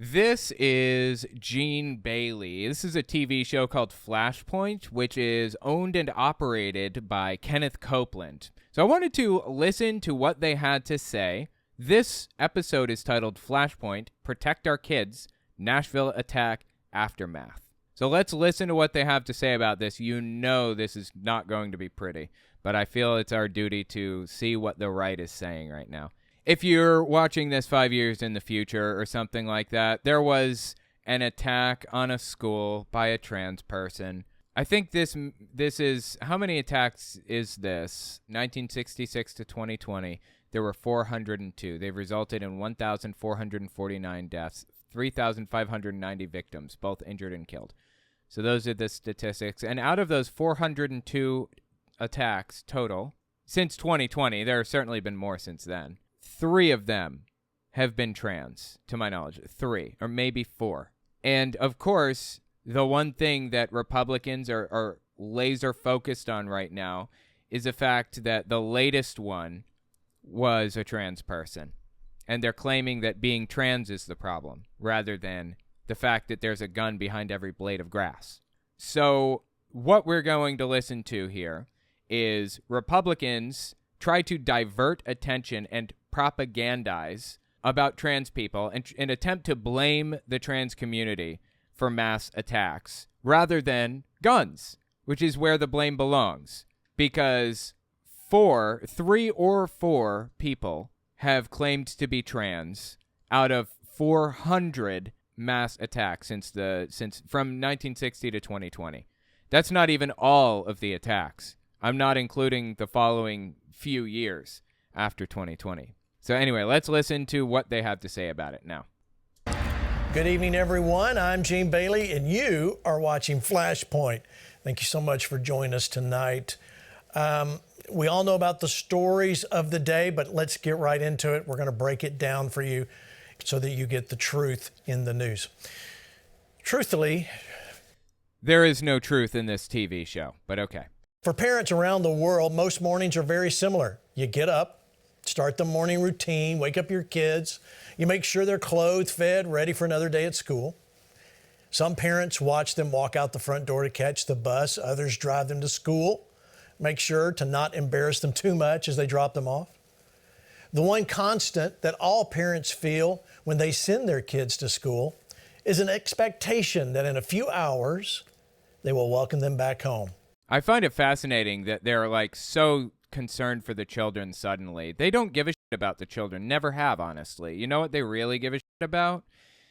This is Gene Bailey. This is a TV show called Flashpoint, which is owned and operated by Kenneth Copeland. So I wanted to listen to what they had to say. This episode is titled Flashpoint, Protect Our Kids, Nashville Attack Aftermath. So let's listen to what they have to say about this. You know this is not going to be pretty, but I feel it's our duty to see what the right is saying right now. If you're watching this 5 years in the future or something like that, there was an attack on a school by a trans person. I think this is, how many attacks is this? 1966 to 2020, there were 402. They've resulted in 1,449 deaths, 3,590 victims, both injured and killed. So those are the statistics. And out of those 402 attacks total, since 2020, there have certainly been more since then. 3 of them have been trans, to my knowledge. 3, or maybe 4. And, of course, the one thing that Republicans are laser focused on right now is the fact that the latest one was a trans person. And they're claiming that being trans is the problem, rather than the fact that there's a gun behind every blade of grass. So what we're going to listen to here is Republicans try to divert attention and propagandize about trans people and attempt to blame the trans community for mass attacks rather than guns, which is where the blame belongs. Because 3 or 4 people have claimed to be trans out of 400 mass attacks since from 1960 to 2020. That's not even all of the attacks. I'm not including the following few years after 2020. So anyway, let's listen to what they have to say about it now. Good evening, everyone. I'm Gene Bailey, and you are watching Flashpoint. Thank you so much for joining us tonight. We all know about the stories of the day, but let's get right into it. We're going to break it down for you so that you get the truth in the news. Truthfully, there is no truth in this TV show, but okay. For parents around the world, most mornings are very similar. You get up, start the morning routine, wake up your kids. You make sure they're clothed, fed, ready for another day at school. Some parents watch them walk out the front door to catch the bus. Others drive them to school. Make sure to not embarrass them too much as they drop them off. The one constant that all parents feel when they send their kids to school is an expectation that in a few hours, they will welcome them back home. I find it fascinating that they're so concerned for the children suddenly. They don't give a shit about the children. Never have, honestly. You know what they really give a shit about?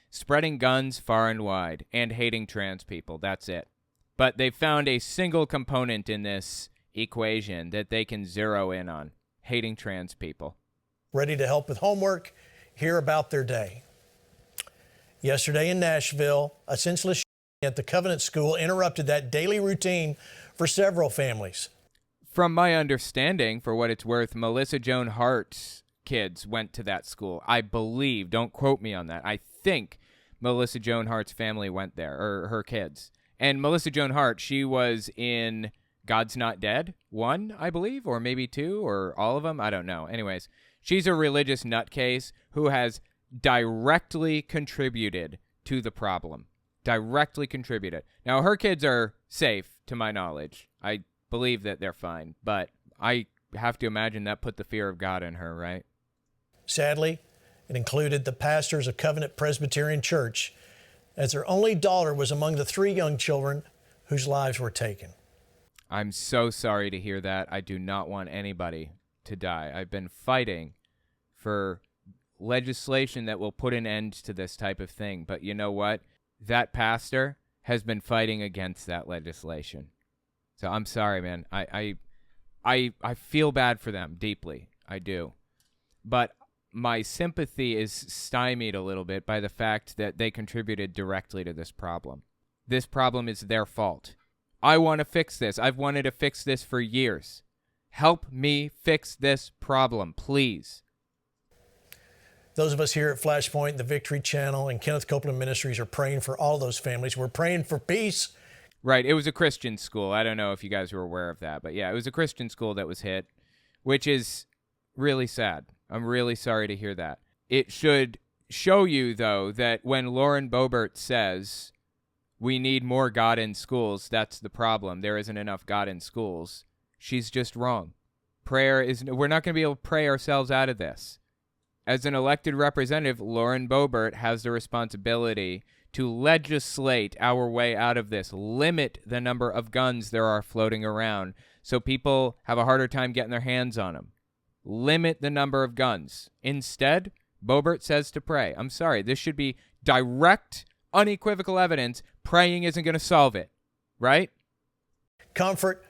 Spreading guns far and wide and hating trans people. That's it. But they found a single component in this equation that they can zero in on. Hating trans people. Ready to help with homework, hear about their day. Yesterday in Nashville, a senseless at the Covenant School interrupted that daily routine for several families. From my understanding, for what it's worth, Melissa Joan Hart's kids went to that school. I believe, don't quote me on that. I think Melissa Joan Hart's family went there, or her kids. And Melissa Joan Hart, she was in God's Not Dead 1, I believe, or maybe 2, or all of them. I don't know. Anyways, she's a religious nutcase who has directly contributed to the problem. Directly contributed. Now, her kids are safe, to my knowledge. I believe that they're fine, but I have to imagine that put the fear of God in her, right? Sadly, it included the pastors of Covenant Presbyterian Church, as their only daughter was among the 3 young children whose lives were taken. I'm so sorry to hear that. I do not want anybody to die. I've been fighting for legislation that will put an end to this type of thing, but you know what? That pastor has been fighting against that legislation. So I'm sorry, man. I feel bad for them deeply. I do. But my sympathy is stymied a little bit by the fact that they contributed directly to this problem. This problem is their fault. I want to fix this. I've wanted to fix this for years. Help me fix this problem, please. Those of us here at Flashpoint, the Victory Channel, and Kenneth Copeland Ministries are praying for all those families. We're praying for peace. Right. It was a Christian school. I don't know if you guys were aware of that, but yeah, it was a Christian school that was hit, which is really sad. I'm really sorry to hear that. It should show you, though, that when Lauren Boebert says we need more God in schools, that's the problem. There isn't enough God in schools. She's just wrong. We're not going to be able to pray ourselves out of this. As an elected representative, Lauren Boebert has the responsibility to legislate our way out of this, limit the number of guns there are floating around so people have a harder time getting their hands on them. Limit the number of guns. Instead, Boebert says to pray. I'm sorry, this should be direct, unequivocal evidence. Praying isn't going to solve it, right? Comfort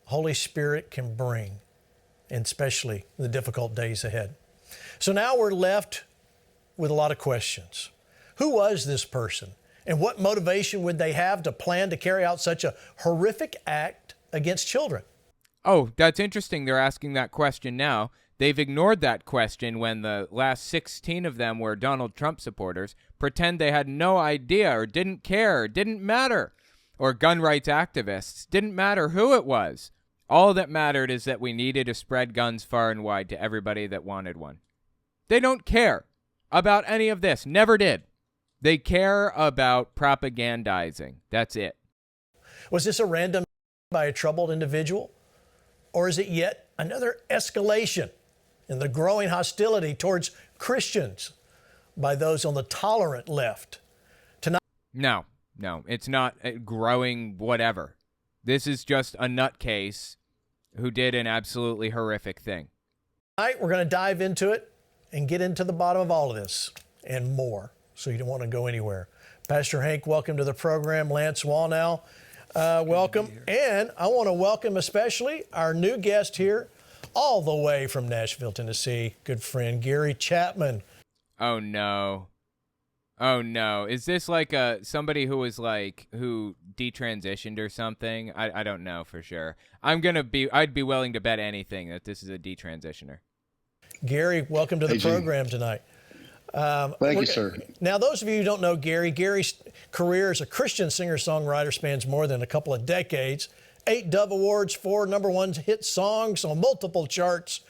Holy Spirit can bring, and especially the difficult days ahead. So now we're left with a lot of questions. Who was this person? And what motivation would they have to plan to carry out such a horrific act against children? Oh, that's interesting. They're asking that question now. They've ignored that question when the last 16 of them were Donald Trump supporters, pretend they had no idea or didn't care, didn't matter, or gun rights activists, didn't matter who it was. All that mattered is that we needed to spread guns far and wide to everybody that wanted one. They don't care about any of this, never did. They care about propagandizing. That's it. Was this a random by a troubled individual? Or is it yet another escalation in the growing hostility towards Christians by those on the tolerant left? No, it's not a growing whatever. This is just a nutcase who did an absolutely horrific thing. All right, we're going to dive into it and get into the bottom of all of this and more. So you don't want to go anywhere. Pastor Hank, welcome to the program. Lance Wallnow, welcome. And I want to welcome especially our new guest here, all the way from Nashville, Tennessee, good friend Gary Chapman. Oh no. Is this like somebody who was who detransitioned or something? I don't know for sure. I'd be willing to bet anything that this is a detransitioner. Gary, welcome to the program tonight. Thank you, sir. Now, those of you who don't know Gary's career as a Christian singer-songwriter spans more than a couple of decades. 8 Dove Awards, 4 #1 hit songs on multiple charts.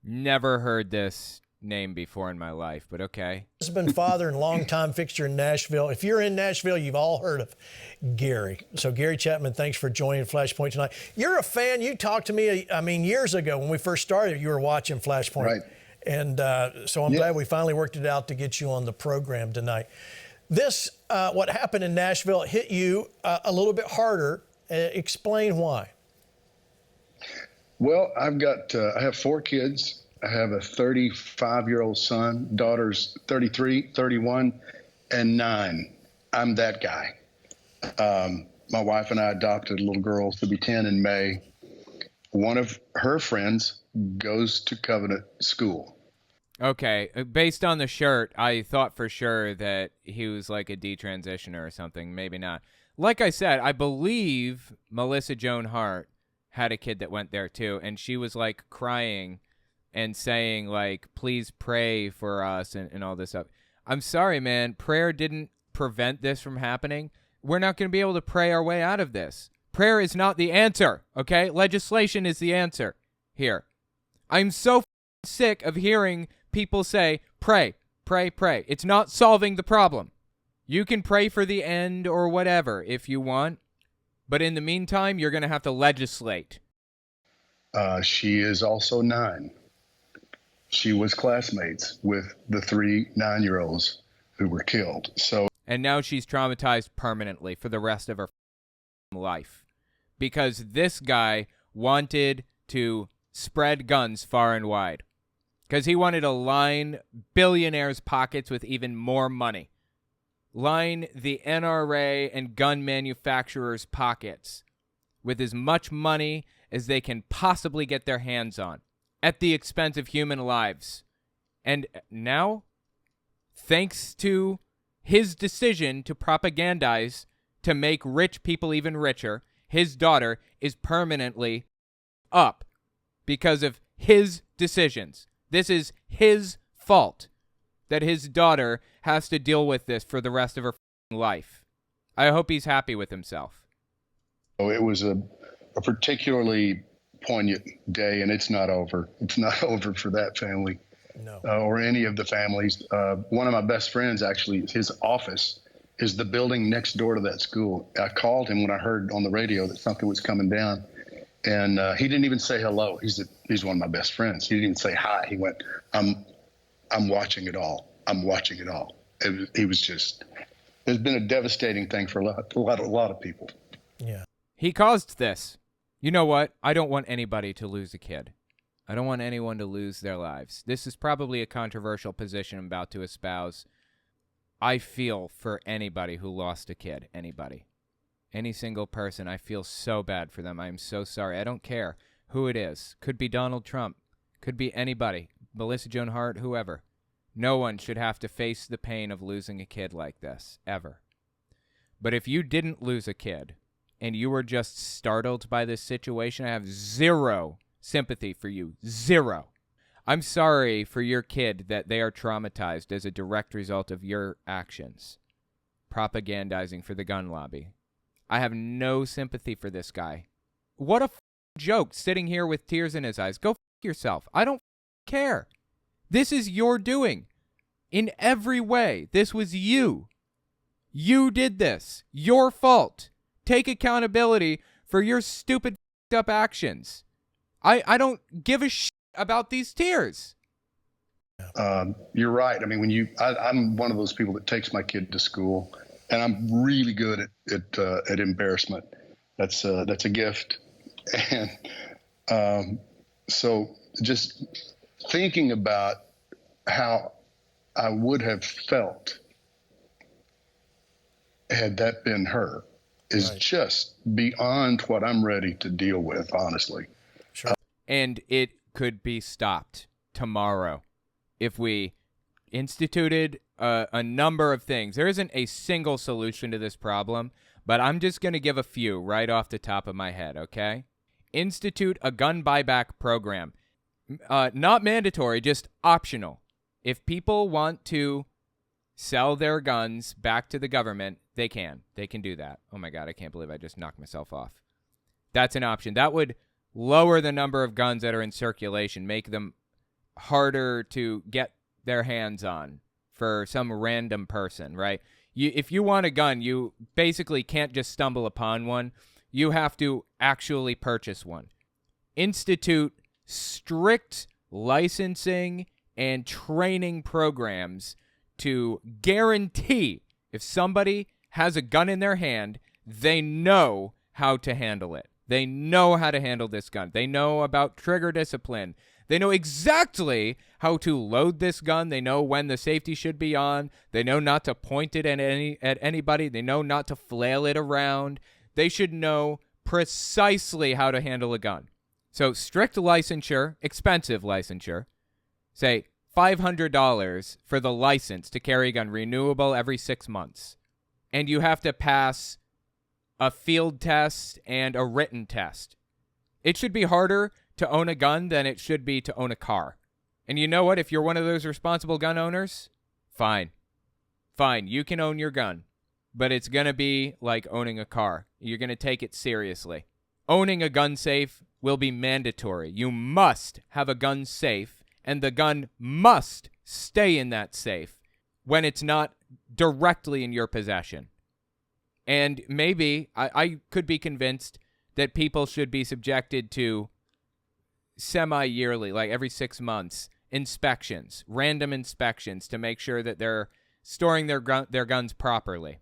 Never heard this name before in my life, but okay. Husband, father, and longtime fixture in Nashville. If you're in Nashville, you've all heard of Gary. So Gary Chapman, thanks for joining Flashpoint tonight. You're a fan. You talked to me, years ago when we first started, you were watching Flashpoint. Right. And so I'm glad we finally worked it out to get you on the program tonight. This, what happened in Nashville, hit you a little bit harder. Explain why. Well, I have 4 kids. I have a 35-year-old son, daughters 33, 31, and 9. I'm that guy. My wife and I adopted a little girl to be 10 in May. One of her friends goes to Covenant School. Okay, based on the shirt, I thought for sure that he was like a detransitioner or something. Maybe not. Like I said, I believe Melissa Joan Hart had a kid that went there too, and she was like crying and saying like, please pray for us and all this stuff. I'm sorry, man. Prayer didn't prevent this from happening. We're not going to be able to pray our way out of this. Prayer is not the answer, okay? Legislation is the answer here. I'm so sick of hearing people say, pray, pray, pray. It's not solving the problem. You can pray for the end or whatever if you want, but in the meantime, you're going to have to legislate. She is also 9. She was classmates with the 3 9-year-olds who were killed. And now she's traumatized permanently for the rest of her life because this guy wanted to spread guns far and wide because he wanted to line billionaires' pockets with even more money. Line the NRA and gun manufacturers' pockets with as much money as they can possibly get their hands on at the expense of human lives. And now, thanks to his decision to propagandize to make rich people even richer, his daughter is permanently up because of his decisions. This is his fault that his daughter has to deal with this for the rest of her life. I hope he's happy with himself. It was a particularly poignant day, and it's not over. It's not over for that family. No. or any of the families. One of my best friends, actually, his office is the building next door to that school. I called him when I heard on the radio that something was coming down, and he didn't even say hello. He's one of my best friends. He didn't even say hi. He went, I'm watching it all. I'm watching it all. He was just, it's been a devastating thing for a lot of people. Yeah. He caused this. You know what? I don't want anybody to lose a kid. I don't want anyone to lose their lives. This is probably a controversial position I'm about to espouse. I feel for anybody who lost a kid. Anybody. Any single person. I feel so bad for them. I'm so sorry. I don't care who it is. Could be Donald Trump. Could be anybody. Melissa Joan Hart, whoever. No one should have to face the pain of losing a kid like this, ever. But if you didn't lose a kid, and you were just startled by this situation, I have zero sympathy for you. Zero. I'm sorry for your kid that they are traumatized as a direct result of your actions. Propagandizing for the gun lobby. I have no sympathy for this guy. What a joke, sitting here with tears in his eyes. Go yourself. I don't care. This is your doing. In every way, this was you. You did this. Your fault. Take accountability for your stupid up actions. I don't give a shit about these tears. You're right. I mean, I'm one of those people that takes my kid to school, and I'm really good at embarrassment. That's a gift. And so just thinking about how I would have felt had that been her is Right. just beyond what I'm ready to deal with, honestly. Sure. And it could be stopped tomorrow if we instituted a number of things. There isn't a single solution to this problem, but I'm just going to give a few right off the top of my head, okay? Institute a gun buyback program. Not mandatory, just optional. If people want to sell their guns back to the government, they can. They can do that. Oh my God, I can't believe I just knocked myself off. That's an option. That would lower the number of guns that are in circulation, make them harder to get their hands on for some random person, right? If you want a gun, you basically can't just stumble upon one. You have to actually purchase one. Institute strict licensing and training programs to guarantee if somebody has a gun in their hand, they know how to handle it. They know how to handle this gun. They know about trigger discipline. They know exactly how to load this gun. They know when the safety should be on. They know not to point it at anybody. They know not to flail it around. They should know precisely how to handle a gun. So strict licensure, expensive licensure, say $500 for the license to carry a gun, renewable every 6 months. And you have to pass a field test and a written test. It should be harder to own a gun than it should be to own a car. And you know what? If you're one of those responsible gun owners, fine. Fine, you can own your gun. But it's going to be like owning a car. You're going to take it seriously. Owning a gun safe will be mandatory. You must have a gun safe, and the gun must stay in that safe when it's not directly in your possession. And maybe I could be convinced that people should be subjected to semi-yearly, like every 6 months, inspections, random inspections to make sure that they're storing their guns properly.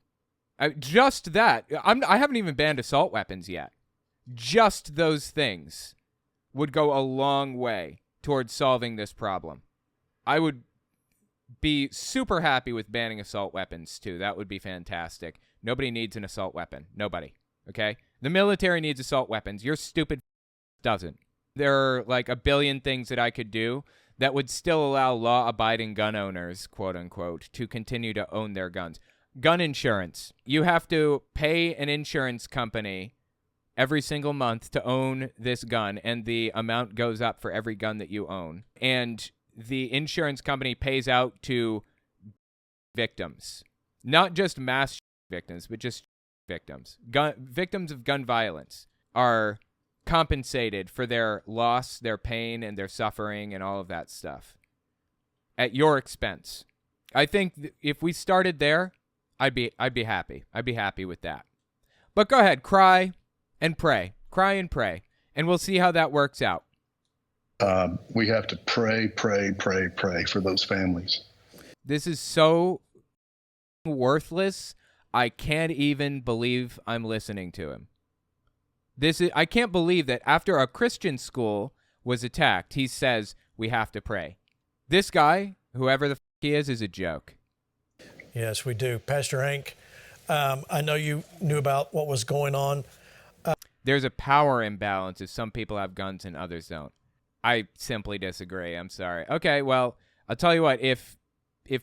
Just that. I haven't even banned assault weapons yet. Just those things would go a long way towards solving this problem. I would be super happy with banning assault weapons, too. That would be fantastic. Nobody needs an assault weapon. Nobody. Okay? The military needs assault weapons. Your stupid doesn't. There are like a billion things that I could do that would still allow law-abiding gun owners, quote-unquote, to continue to own their guns. Gun insurance. You have to pay an insurance company every single month to own this gun, and the amount goes up for every gun that you own. And the insurance company pays out to victims. Not just mass victims, but just victims. Victims of gun violence are compensated for their loss, their pain, and their suffering, and all of that stuff. at your expense. I think if we started there, I'd be happy. I'd be happy with that. But go ahead, cry and pray. Cry and pray. And we'll see how that works out. We have to pray for those families. This is so worthless. I can't even believe I'm listening to him. I can't believe that after a Christian school was attacked, he says we have to pray. This guy, whoever the f*** he is a joke. Yes, we do. Pastor Hank, I know you knew about what was going on. There's a power imbalance if some people have guns and others don't. I simply disagree. I'm sorry. Okay, well, I'll tell you what. If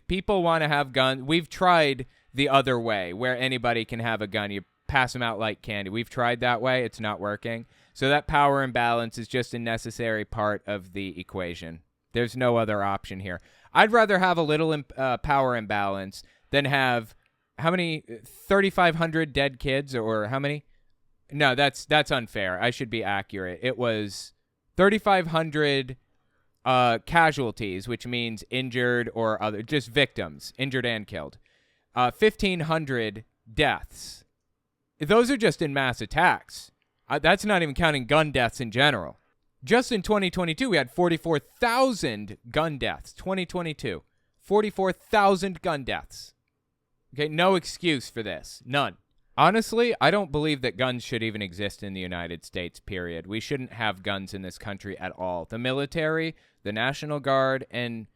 people want to have guns, we've tried the other way where anybody can have a gun. You pass them out like candy. We've tried that way. It's not working. So that power imbalance is just a necessary part of the equation. There's no other option here. I'd rather have a little power imbalance than have how many 3,500 dead kids or how many? No, that's unfair. I should be accurate. It was 3,500 casualties, which means injured or other, just victims, injured and killed. 1,500 deaths. Those are just in mass attacks. That's not even counting gun deaths in general. Just in 2022, we had 44,000 gun deaths. 2022, 44,000 gun deaths. Okay, no excuse for this. None. Honestly, I don't believe that guns should even exist in the United States, period. We shouldn't have guns in this country at all. The military, the National Guard, and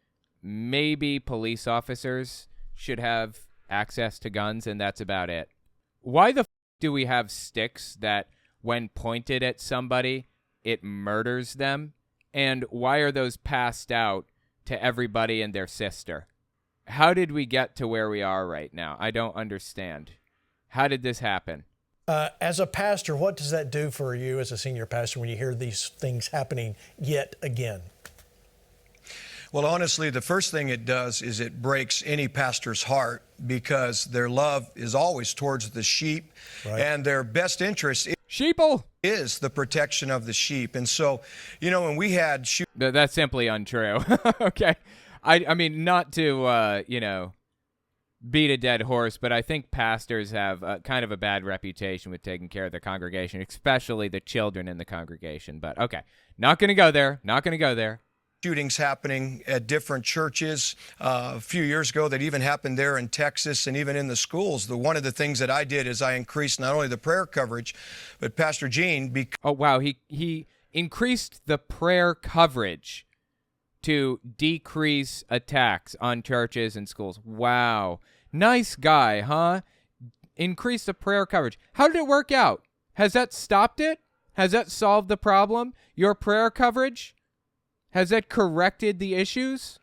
maybe police officers should have access to guns, and that's about it. Why the f*** do we have sticks that, when pointed at somebody, it murders them? And why are those passed out to everybody and their sister? How did we get to where we are right now? I don't understand. How did this happen? As a pastor, what does that do for you as a senior pastor when you hear these things happening yet again? Well, honestly, the first thing it does is it breaks any pastor's heart because their love is always towards the sheep, right, and their best interest Sheeple is the protection of the sheep. And so, when we had that's simply untrue. Okay. I mean, not to, beat a dead horse, but I think pastors have kind of a bad reputation with taking care of their congregation, especially the children in the congregation. But okay, not going to go there. Not going to go there. Shootings happening at different churches a few years ago that even happened there in Texas and even in the schools. One of the things that I did is I increased not only the prayer coverage, but Pastor Gene. Oh, wow. He increased the prayer coverage to decrease attacks on churches and schools. Wow. Nice guy, huh? Increase the prayer coverage. How did it work out? Has that stopped it? Has that solved the problem? Your prayer coverage? Has that corrected the issues?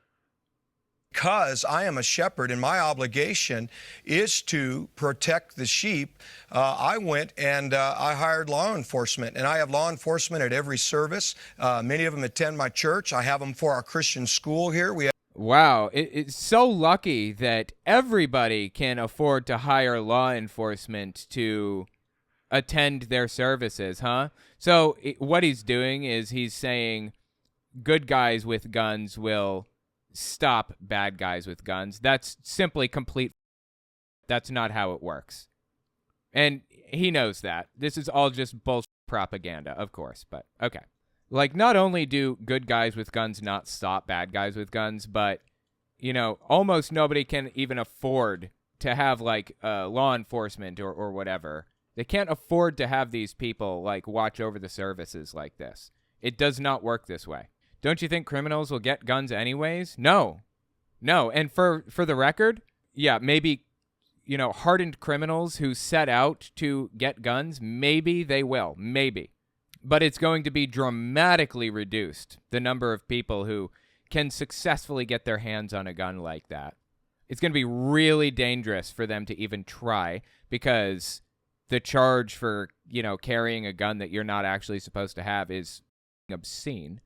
Because I am a shepherd and my obligation is to protect the sheep, I went and I hired law enforcement. And I have law enforcement at every service. Many of them attend my church. I have them for our Christian school here. Wow, it's so lucky that everybody can afford to hire law enforcement to attend their services, huh? So what he's doing is he's saying good guys with guns will stop bad guys with guns. That's simply complete. That's not how it works. And he knows that. This is all just bullshit propaganda, of course, but okay. Like, not only do good guys with guns not stop bad guys with guns, but, almost nobody can even afford to have, like, law enforcement or whatever. They can't afford to have these people, like, watch over the services like this. It does not work this way. Don't you think criminals will get guns anyways? No. And for the record, yeah, maybe, hardened criminals who set out to get guns, maybe they will. Maybe. But it's going to be dramatically reduced, the number of people who can successfully get their hands on a gun like that. It's going to be really dangerous for them to even try because the charge for, carrying a gun that you're not actually supposed to have is obscene.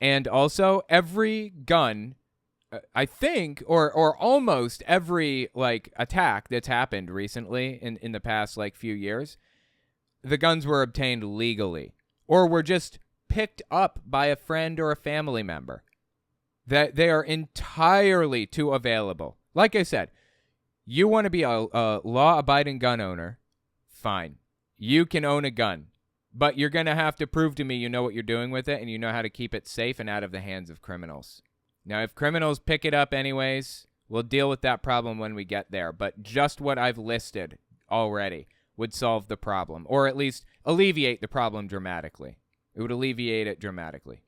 And also, every gun, I think, or almost every, attack that's happened recently in the past, few years, the guns were obtained legally or were just picked up by a friend or a family member. that they are entirely too available. Like I said, you want to be a law-abiding gun owner, fine. You can own a gun, but you're going to have to prove to me you know what you're doing with it and you know how to keep it safe and out of the hands of criminals. Now, if criminals pick it up anyways, we'll deal with that problem when we get there. But just what I've listed already would solve the problem, or at least alleviate the problem dramatically. It would alleviate it dramatically.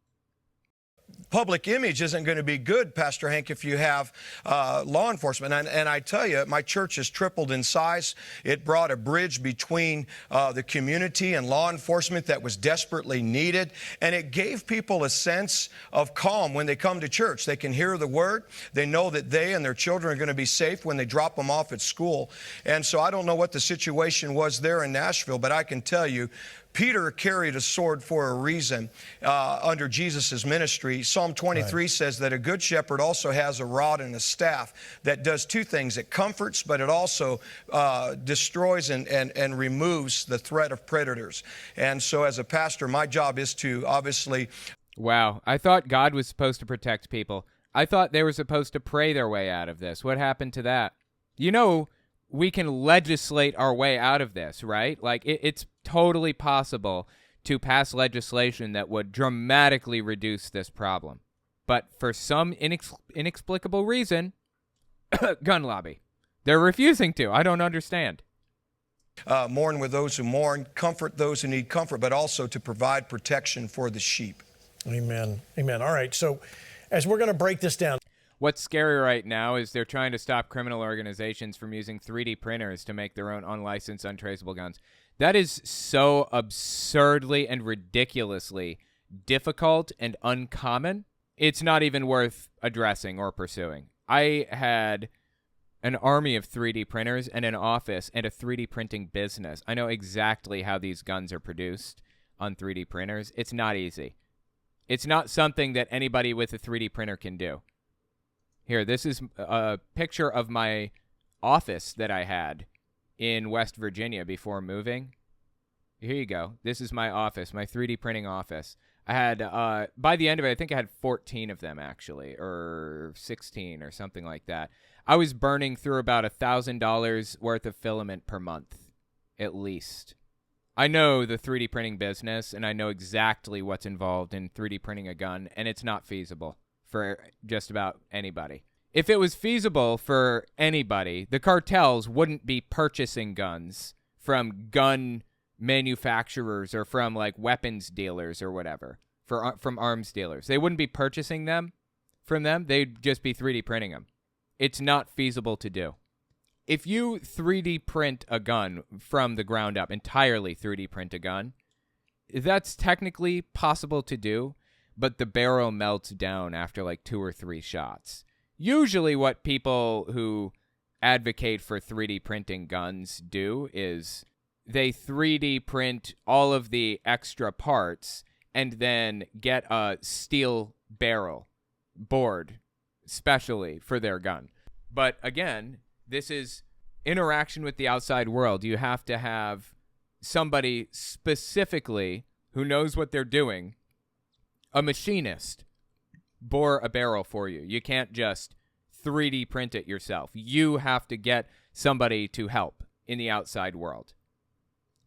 Public image isn't going to be good, Pastor Hank, if you have law enforcement. And I tell you, my church has tripled in size. It brought a bridge between the community and law enforcement that was desperately needed. And it gave people a sense of calm when they come to church. They can hear the word. They know that they and their children are going to be safe when they drop them off at school. And so I don't know what the situation was there in Nashville, but I can tell you, Peter carried a sword for a reason under Jesus' ministry. Psalm 23 says that a good shepherd also has a rod and a staff that does two things. It comforts, but it also destroys and removes the threat of predators. And so as a pastor, my job is to obviously... Wow, I thought God was supposed to protect people. I thought they were supposed to pray their way out of this. What happened to that? You know, we can legislate our way out of this, right? Like, it's totally possible to pass legislation that would dramatically reduce this problem. But for some inexplicable reason, gun lobby, they're refusing to. I don't understand. Mourn with those who mourn, comfort those who need comfort, but also to provide protection for the sheep. Amen. Amen. All right. So as we're going to break this down. What's scary right now is they're trying to stop criminal organizations from using 3D printers to make their own unlicensed, untraceable guns. That is so absurdly and ridiculously difficult and uncommon. It's not even worth addressing or pursuing. I had an army of 3D printers and an office and a 3D printing business. I know exactly how these guns are produced on 3D printers. It's not easy. It's not something that anybody with a 3D printer can do. Here, this is a picture of my office that I had in West Virginia before moving. Here you go. This is my office, my 3D printing office. I had, by the end of it, I think I had 14 of them, actually, or 16 or something like that. I was burning through about $1,000 worth of filament per month, at least. I know the 3D printing business, and I know exactly what's involved in 3D printing a gun, and it's not feasible for just about anybody. If it was feasible for anybody, the cartels wouldn't be purchasing guns from gun manufacturers or from like weapons dealers or whatever, from arms dealers. They wouldn't be purchasing them from them. They'd just be 3D printing them. It's not feasible to do. If you 3D print a gun from the ground up, entirely 3D print a gun, that's technically possible to do, but the barrel melts down after like 2 or 3 shots. Usually what people who advocate for 3D printing guns do is they 3D print all of the extra parts and then get a steel barrel board specially for their gun. But again, this is interaction with the outside world. You have to have somebody specifically who knows what they're doing, a machinist, bore a barrel for you. You can't just 3D print it yourself. You have to get somebody to help in the outside world.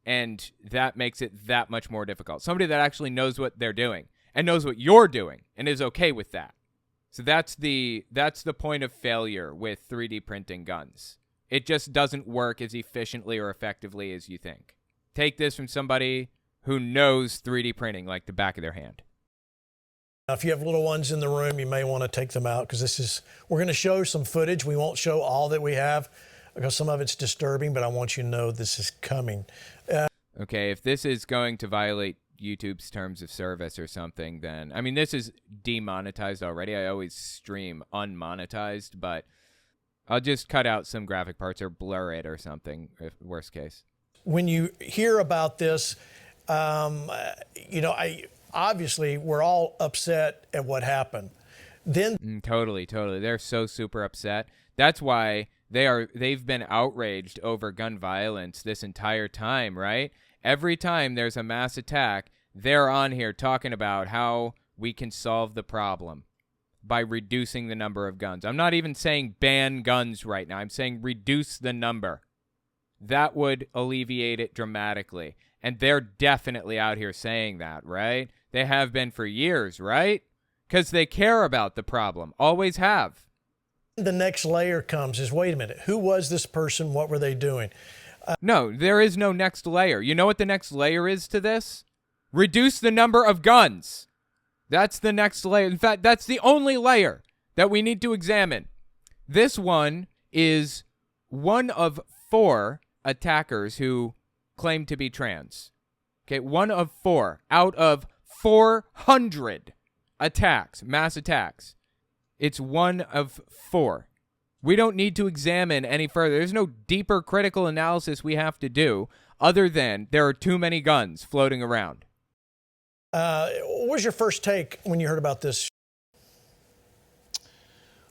And that makes it that much more difficult. Somebody that actually knows what they're doing and knows what you're doing and is okay with that. So that's the point of failure with 3D printing guns. It just doesn't work as efficiently or effectively as you think. Take this from somebody who knows 3D printing like the back of their hand. Now, if you have little ones in the room, you may want to take them out because we're going to show some footage. We won't show all that we have because some of it's disturbing, but I want you to know this is coming. Okay, if this is going to violate YouTube's terms of service or something, then, I mean, this is demonetized already. I always stream unmonetized, but I'll just cut out some graphic parts or blur it or something, if worst case. When you hear about this, obviously we're all upset at what happened. Then Totally. They're so super upset. That's why they've been outraged over gun violence this entire time, right? Every time there's a mass attack, they're on here talking about how we can solve the problem. by reducing the number of guns. I'm not even saying ban guns right now. I'm saying reduce the number. That would alleviate it dramatically. And they're definitely out here saying that, right? They have been for years, right? Because they care about the problem. Always have. The next layer comes is, wait a minute, who was this person? What were they doing? No, there is no next layer. You know what the next layer is to this? Reduce the number of guns. That's the next layer. In fact, that's the only layer that we need to examine. This one is one of 4 attackers who claim to be trans. Okay, 1 of 4 out of 400 attacks, mass attacks. It's 1 of 4. We don't need to examine any further. There's no deeper critical analysis we have to do other than there are too many guns floating around. What was your first take when you heard about this?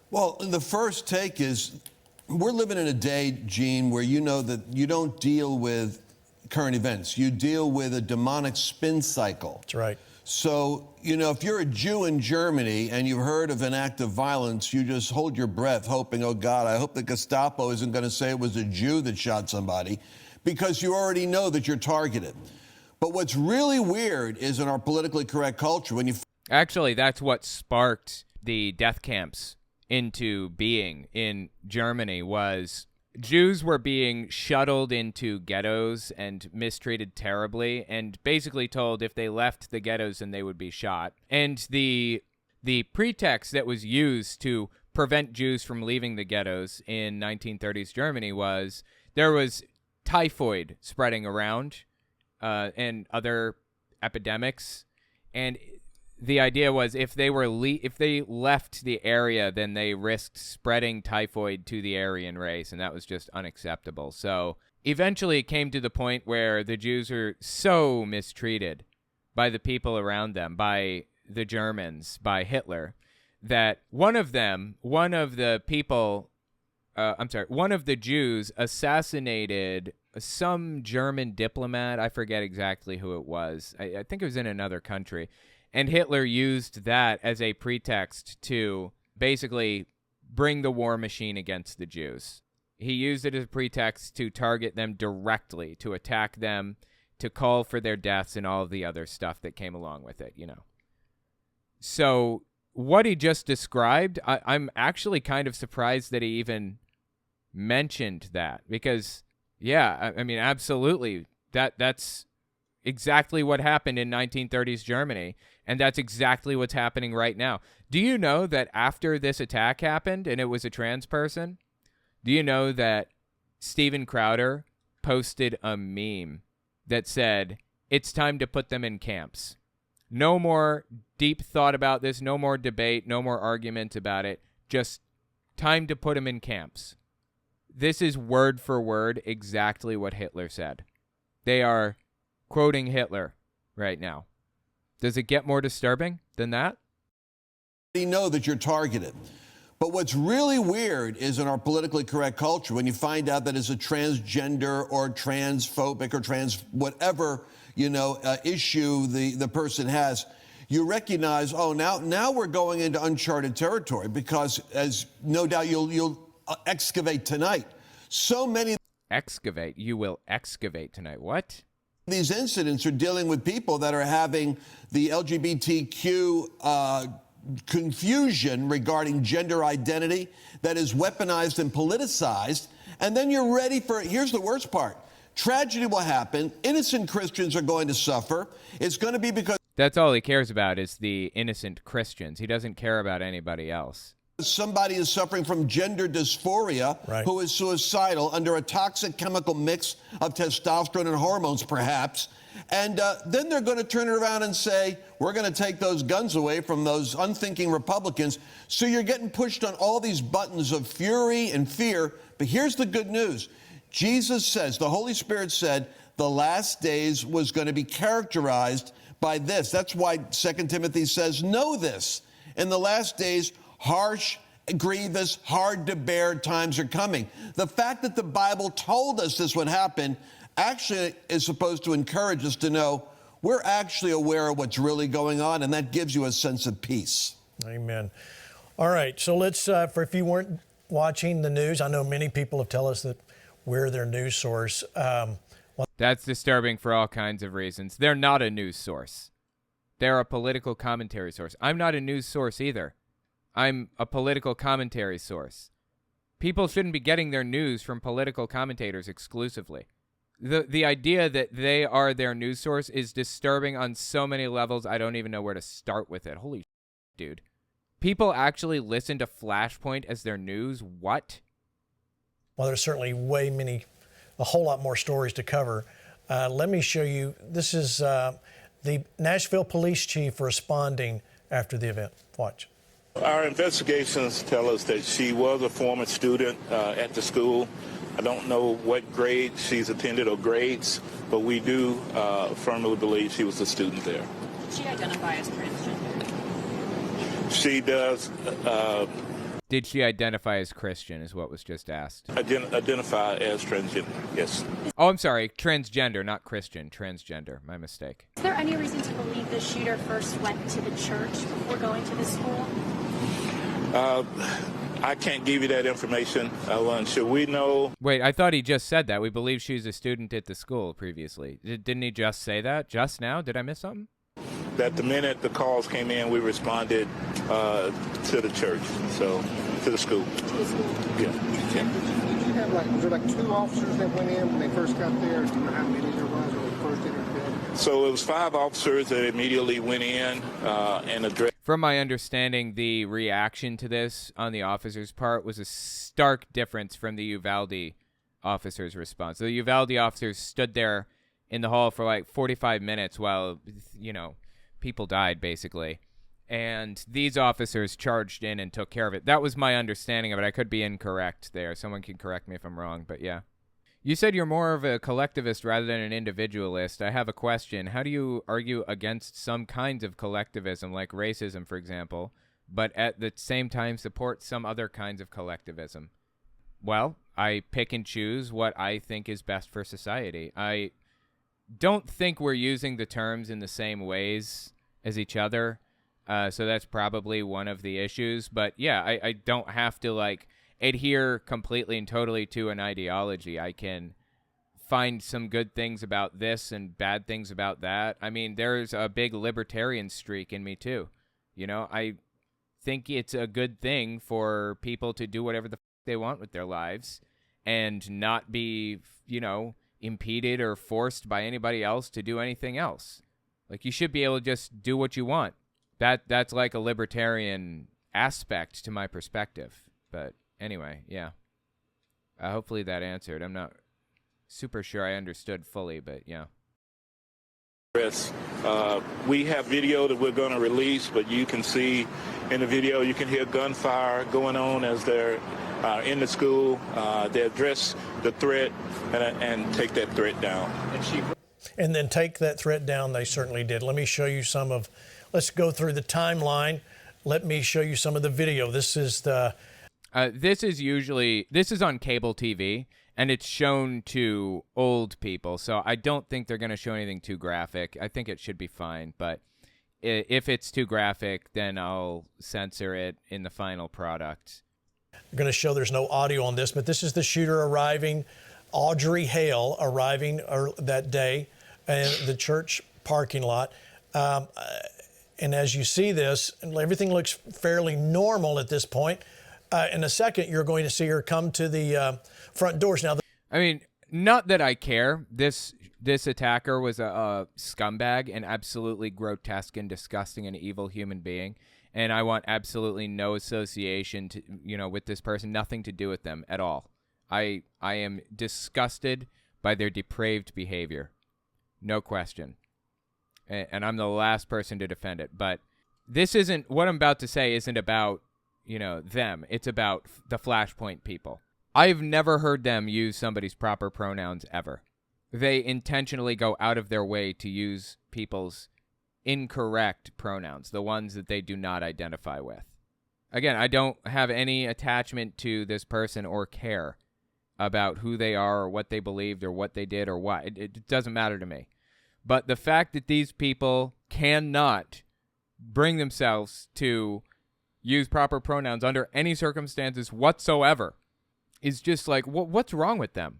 Well, the first take is we're living in a day, Gene, where you know that you don't deal with current events. You deal with a demonic spin cycle. That's right. So, you know, if you're a Jew in Germany and you've heard of an act of violence, you just hold your breath hoping, oh, God, I hope the Gestapo isn't going to say it was a Jew that shot somebody, because you already know that you're targeted. But what's really weird is in our politically correct culture, when you... Actually, that's what sparked the death camps into being in Germany, was Jews were being shuttled into ghettos and mistreated terribly, and basically told if they left the ghettos then they would be shot. And the pretext that was used to prevent Jews from leaving the ghettos in 1930s Germany was there was typhoid spreading around and other epidemics, and the idea was if they left the area, then they risked spreading typhoid to the Aryan race, and that was just unacceptable. So eventually it came to the point where the Jews were so mistreated by the people around them, by the Germans, by Hitler, that one of the Jews assassinated some German diplomat. I forget exactly who it was. I think it was in another country. And Hitler used that as a pretext to basically bring the war machine against the Jews. He used it as a pretext to target them directly, to attack them, to call for their deaths and all of the other stuff that came along with it, you know. So what he just described, I'm actually kind of surprised that he even mentioned that, because, yeah, I mean, absolutely, that's exactly what happened in 1930s Germany, and that's exactly what's happening right now. Do you know that after this attack happened, and it was a trans person, do you know that Steven Crowder posted a meme that said, "It's time to put them in camps. No more deep thought about this, no more debate, no more argument about it, just time to put them in camps." This is word for word exactly what Hitler said. They are quoting Hitler right now. Does it get more disturbing than that? You know that you're targeted. But what's really weird is in our politically correct culture, when you find out that it's a transgender or transphobic or trans whatever, issue the person has, you recognize, oh, now we're going into uncharted territory, because as no doubt you'll excavate tonight. So many... Excavate? You will excavate tonight. What? These incidents are dealing with people that are having the LGBTQ confusion regarding gender identity that is weaponized and politicized. And then you're ready for, here's the worst part. Tragedy will happen. Innocent Christians are going to suffer. It's going to be because... That's all he cares about is the innocent Christians. He doesn't care about anybody else. Somebody is suffering from gender dysphoria, right, who is suicidal under a toxic chemical mix of testosterone and hormones, perhaps. And then they're going to turn it around and say, we're going to take those guns away from those unthinking Republicans. So you're getting pushed on all these buttons of fury and fear. But here's the good news. Jesus says, the Holy Spirit said, the last days was going to be characterized by this. That's why 2 Timothy says, know this. In the last days, harsh, grievous, hard to bear times are coming. The fact that the Bible told us this would happen actually is supposed to encourage us to know we're actually aware of what's really going on, and that gives you a sense of peace. Amen. All right, so let's, for if you weren't watching the news, I know many people have told us that we're their news source. That's disturbing for all kinds of reasons. They're not a news source. They're a political commentary source. I'm not a news source either. I'm a political commentary source. People shouldn't be getting their news from political commentators exclusively. The idea that they are their news source is disturbing on so many levels, I don't even know where to start with it. Holy dude. People actually listen to Flashpoint as their news? What? Well, there's certainly a whole lot more stories to cover. Let me show you. This is the Nashville police chief responding after the event. Watch. Our investigations tell us that she was a former student at the school. I don't know what grade she's attended or grades, but we do firmly believe she was a student there. Did she identify as transgender? She does. Did she identify as Christian is what was just asked. Identify as transgender, yes. Oh, I'm sorry. Transgender, not Christian. Transgender. My mistake. Is there any reason to believe the shooter first went to the church before going to the school? I can't give you that information. Should we know? Wait, I thought he just said that. We believe she's a student at the school previously. Didn't he just say that just now? Did I miss something? That the minute the calls came in, we responded to the church, so to the school. To the school? Yeah. Did you have was there two officers that went in when they first got there? Do you know how many there was when they first entered? So it was 5 officers that immediately went in and addressed. From my understanding, the reaction to this on the officer's part was a stark difference from the Uvalde officer's response. The Uvalde officers stood there in the hall for like 45 minutes while, people died, basically. And these officers charged in and took care of it. That was my understanding of it. I could be incorrect there. Someone can correct me if I'm wrong, but yeah. You said you're more of a collectivist rather than an individualist. I have a question. How do you argue against some kinds of collectivism, like racism, for example, but at the same time support some other kinds of collectivism? Well, I pick and choose what I think is best for society. I don't think we're using the terms in the same ways as each other, so that's probably one of the issues. But yeah, I don't have to adhere completely and totally to an ideology. I can find some good things about this and bad things about that. I mean, there's a big libertarian streak in me too. I think it's a good thing for people to do whatever the they want with their lives and not be, impeded or forced by anybody else to do anything else. Like, you should be able to just do what you want. That's like a libertarian aspect to my perspective. But anyway, yeah. Hopefully that answered. I'm not super sure I understood fully, but yeah. We have video that we're going to release, but you can see in the video, you can hear gunfire going on as they're in the school. They address the threat and take that threat down. And then take that threat down, they certainly did. Let me show you let's go through the timeline. Let me show you some of the video. This is this is on cable TV, and it's shown to old people, so I don't think they're going to show anything too graphic. I think it should be fine, but if it's too graphic, then I'll censor it in the final product. We're going to show there's no audio on this, but this is the shooter arriving, Audrey Hale arriving that day in the church parking lot. And as you see this, everything looks fairly normal at this point. In a second, you're going to see her come to the front doors. Now, I mean, not that I care. This attacker was a scumbag and absolutely grotesque and disgusting and evil human being. And I want absolutely no association with this person, nothing to do with them at all. I am disgusted by their depraved behavior. No question. And I'm the last person to defend it. But what I'm about to say isn't about, them. It's about the Flashpoint people. I've never heard them use somebody's proper pronouns ever. They intentionally go out of their way to use people's incorrect pronouns, the ones that they do not identify with. Again, I don't have any attachment to this person or care about who they are or what they believed or what they did or what. It doesn't matter to me. But the fact that these people cannot bring themselves to use proper pronouns under any circumstances whatsoever is just like, what's wrong with them?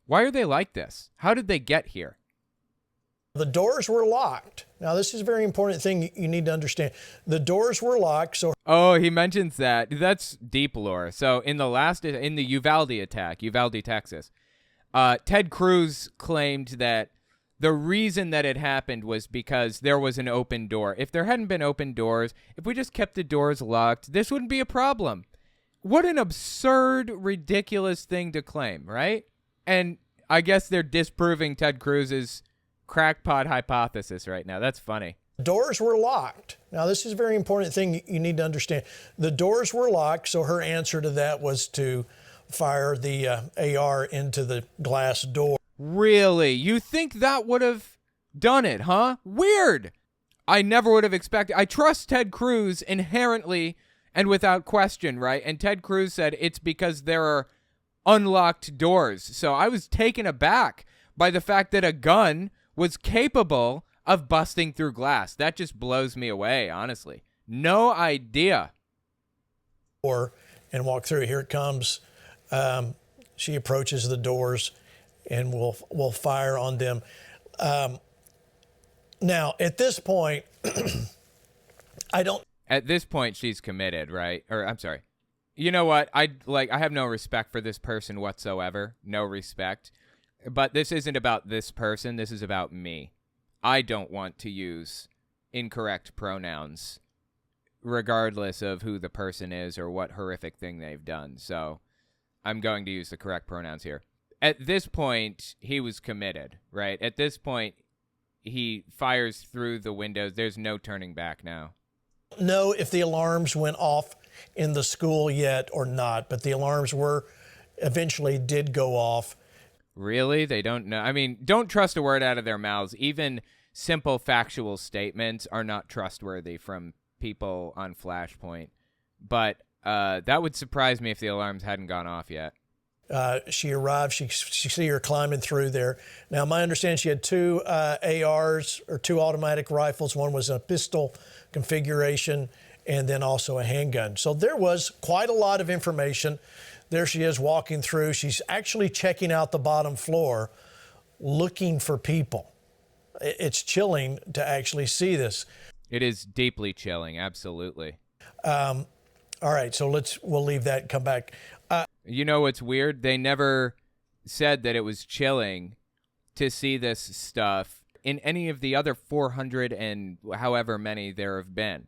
Why are they like this? How did they get here? The doors were locked. Now, this is a very important thing you need to understand. The doors were locked, so... Oh, he mentions that. That's deep lore. So in the Uvalde attack, Uvalde, Texas, Ted Cruz claimed that the reason that it happened was because there was an open door. If there hadn't been open doors, if we just kept the doors locked, this wouldn't be a problem. What an absurd, ridiculous thing to claim, right? And I guess they're disproving Ted Cruz's crackpot hypothesis right now. That's funny. Doors were locked. Now, this is a very important thing you need to understand. The doors were locked, so her answer to that was to fire the AR into the glass door. Really? You think that would have done it, huh? Weird. I never would have expected. I trust Ted Cruz inherently and without question, right? And Ted Cruz said it's because there are unlocked doors. So I was taken aback by the fact that a gun was capable of busting through glass. That just blows me away, honestly. No idea. And walk through. Here it comes. She approaches the doors and will fire on them. Now, at this point, At this point, she's committed, right? Or I'm sorry. You know what? I have no respect for this person whatsoever. No respect. But this isn't about this person. This is about me. I don't want to use incorrect pronouns, regardless of who the person is or what horrific thing they've done. So I'm going to use the correct pronouns here. At this point, he was committed, right? At this point, he fires through the windows. There's no turning back now. Know if the alarms went off in the school yet or not, but the alarms eventually did go off. Really? They don't know? I mean, don't trust a word out of their mouths. Even simple factual statements are not trustworthy from people on Flashpoint. But that would surprise me if the alarms hadn't gone off yet. She arrived. She see her climbing through there. Now, my understanding, she had two ARs or two automatic rifles. One was a pistol configuration and then also a handgun. So there was quite a lot of information. There she is walking through. She's actually checking out the bottom floor, looking for people. It's chilling to actually see this. It is deeply chilling, absolutely. All right, so we'll leave that and come back. You know what's weird? They never said that it was chilling to see this stuff in any of the other 400 and however many there have been.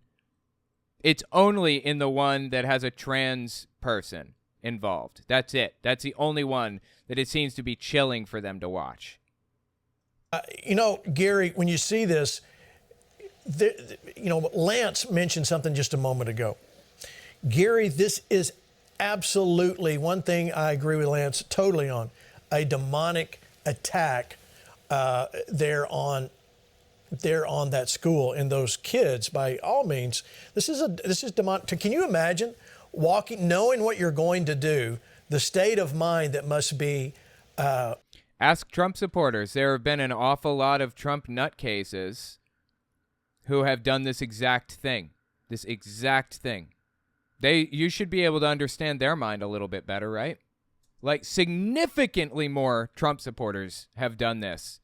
It's only in the one that has a trans person involved. That's it. That's the only one that it seems to be chilling for them to watch. Gary, when you see this, Lance mentioned something just a moment ago. Gary, this is absolutely one thing I agree with Lance totally on, a demonic attack there on that school and those kids. By all means, this is demonic. Can you imagine knowing what you're going to do, the state of mind that must be? Ask Trump supporters. There have been an awful lot of Trump nutcases who have done this exact thing. You should be able to understand their mind a little bit better, right? Like, significantly more Trump supporters have done this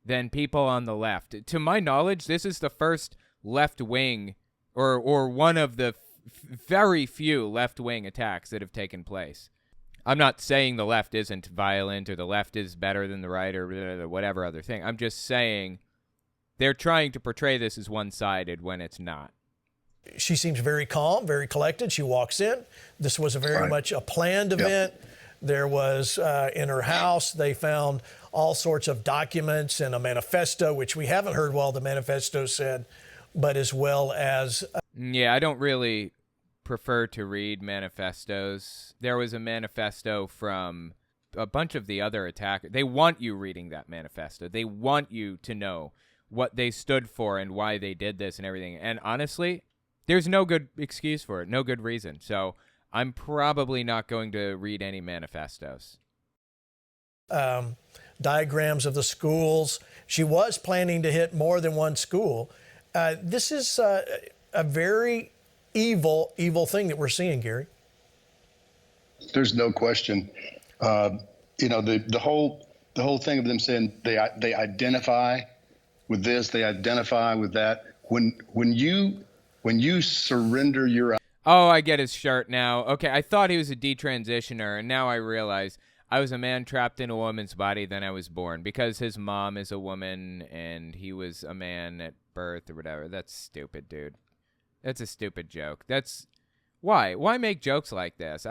than people on the left. To my knowledge, this is the first left-wing or one of the very few left-wing attacks that have taken place. I'm not saying the left isn't violent or the left is better than the right or whatever other thing. I'm just saying they're trying to portray this as one-sided when it's not. She seems very calm, very collected. She walks in. This was very much a planned event. There was, in her house, they found all sorts of documents and a manifesto, which we haven't heard what the manifesto said, but as well as... Yeah, I don't really prefer to read manifestos. There was a manifesto from a bunch of the other attackers. They want you reading that manifesto. They want you to know what they stood for and why they did this and everything. And honestly, there's no good excuse for it, no good reason. So I'm probably not going to read any manifestos. Diagrams of the schools. She was planning to hit more than one school. This is a very evil, evil thing that we're seeing, Gary. There's no question. The whole thing of them saying they identify with this, they identify with that. When you surrender your Oh, I get his shirt now. Okay, I thought he was a detransitioner, and now I realize I was a man trapped in a woman's body, then I was born, because his mom is a woman and he was a man at birth or whatever. That's stupid, dude. That's a stupid joke. Why make jokes like this?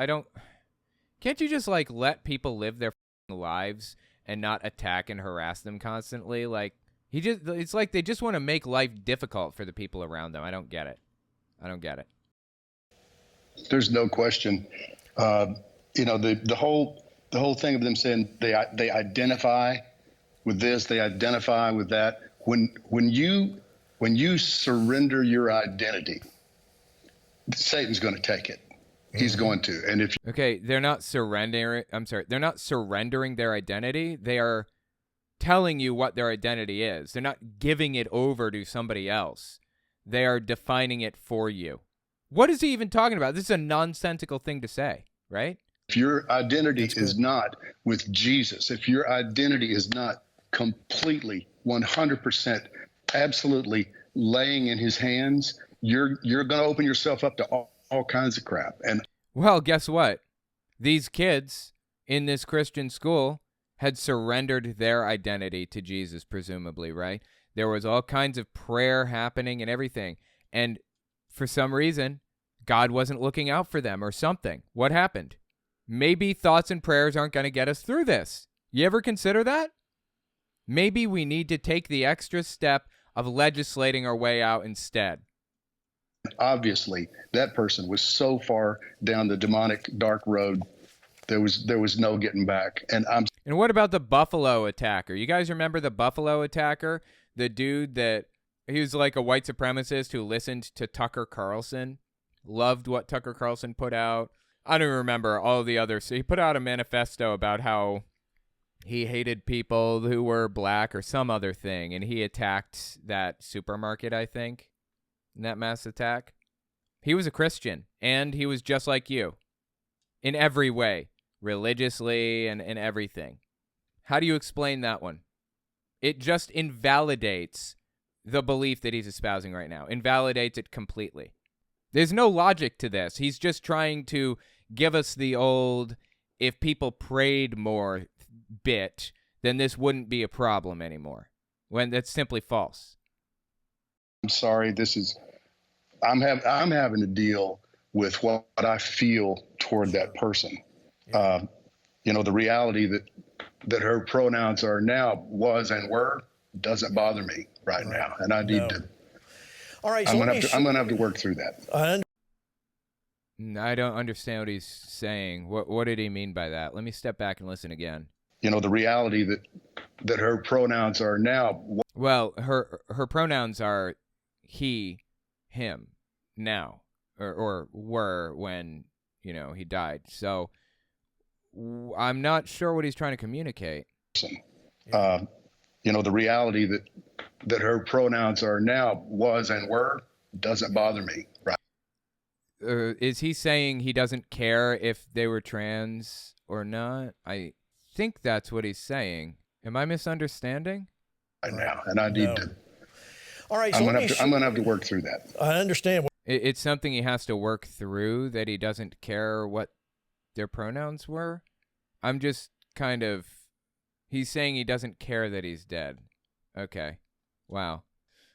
Can't you just like let people live their lives and not attack and harass them constantly? Like it's like they just want to make life difficult for the people around them. I don't get it. There's no question. The whole thing of them saying they identify with this, they identify with that. When you surrender your identity, Satan's going to take it. He's going to. And they're not surrendering. I'm sorry, they're not surrendering their identity. They are telling you what their identity is. They're not giving it over to somebody else. They are defining it for you. What is he even talking about? This is a nonsensical thing to say, right? if your identity is not with Jesus, if your identity is not completely 100% absolutely laying in his hands, you're going to open yourself up to all kinds of crap. And well, guess what? These kids in this Christian school had surrendered their identity to Jesus, presumably, right? There was all kinds of prayer happening and everything. And for some reason, God wasn't looking out for them or something. What happened? Maybe thoughts and prayers aren't going to get us through this. You ever consider that? Maybe we need to take the extra step of legislating our way out instead. Obviously, that person was so far down the demonic dark road, there was no getting back. And what about the Buffalo attacker? You guys remember the Buffalo attacker? The dude that he was like a white supremacist who listened to Tucker Carlson, loved what Tucker Carlson put out. I don't remember all the others. So he put out a manifesto about how he hated people who were black or some other thing, and he attacked that supermarket, I think, in that mass attack. He was a Christian, and he was just like you in every way, religiously and everything. How do you explain that one? It just invalidates the belief that he's espousing right now, invalidates it completely. There's no logic to this. He's just trying to give us the old, if people prayed more bit, then this wouldn't be a problem anymore, when that's simply false. I'm sorry, I'm having to deal with what I feel toward that person. The reality that her pronouns are now, was, and were doesn't bother me right now, and I need to. All right, I'm going to have to work through that. I don't understand what he's saying. What did he mean by that? Let me step back and listen again. The reality that her pronouns are now. Well, her pronouns are he, him, now, or were when, he died. So I'm not sure what he's trying to communicate. The reality that her pronouns are now, was, and were doesn't bother me, right? Is he saying he doesn't care if they were trans or not? I think that's what he's saying. Am I misunderstanding? Right now, and I need to. All right, I'm going to have to work through that. I understand. It's something he has to work through, that he doesn't care what their pronouns were. I'm just he's saying he doesn't care that he's dead. Okay. Wow.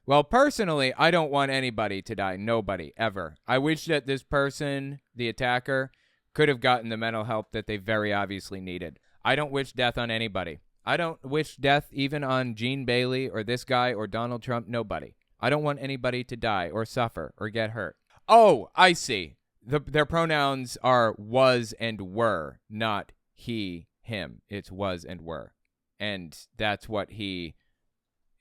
Well, personally, I don't want anybody to die. Nobody, ever. I wish that this person, the attacker, could have gotten the mental help that they very obviously needed. I don't wish death on anybody. I don't wish death even on Gene Bailey or this guy or Donald Trump. Nobody. I don't want anybody to die or suffer or get hurt. Oh, I see. Their pronouns are was and were, not he, him. It's was and were. And that's what he